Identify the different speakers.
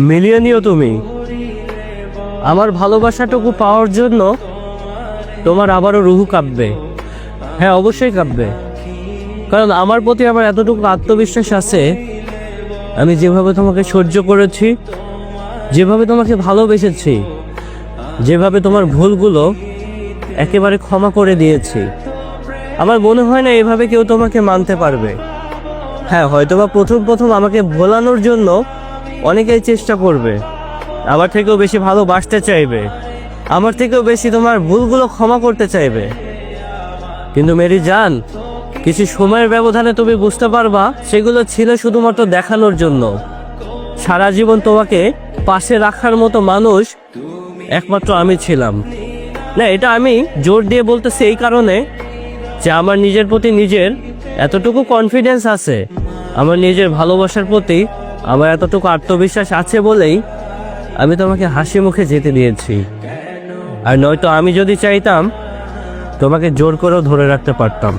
Speaker 1: মিলিয়ে নিও তুমি। আমার ভালোবাসাটুকু পাওয়ার জন্য তোমার আবারও রুহু কাঁপবে। হ্যাঁ, অবশ্যই কাঁপবে, কারণ আমার প্রতি আমার এতটুকু আত্মবিশ্বাস আছে। আমি যেভাবে তোমাকে সহ্য করেছি, যেভাবে তোমাকে ভালোবেসেছি, যেভাবে তোমার ভুলগুলো একেবারে ক্ষমা করে দিয়েছি, আমার মনে হয় না এভাবে কেউ তোমাকে মানতে পারবে। হ্যাঁ, হয়তোবা প্রথম প্রথম আমাকে ভোলানোর জন্য অনেকেই চেষ্টা করবে, আমার থেকেও বেশি ভালোবাসতে চাইবে, আমার থেকেও বেশি তোমার ভুলগুলো ক্ষমা করতে চাইবে। কিন্তু মেরি জান, কিছু সময়ের ব্যবধানে তুমি বুঝতে পারবা সেগুলো ছিল শুধুমাত্র দেখানোর জন্য। সারা জীবন তোমাকে পাশে রাখার মতো মানুষ একমাত্র আমি ছিলাম। না, এটা আমি জোর দিয়ে বলতেছি এই কারণে যে আমার নিজের প্রতি নিজের এতটুকু কনফিডেন্স আছে, আমার নিজের ভালোবাসার প্রতি আমার এতটুকু আত্মবিশ্বাস আছে বলেই আমি তোমাকে হাসি মুখে যেতে দিয়েছি। আর নয়তো আমি যদি চাইতাম তোমাকে জোর করেও ধরে রাখতে পারতাম।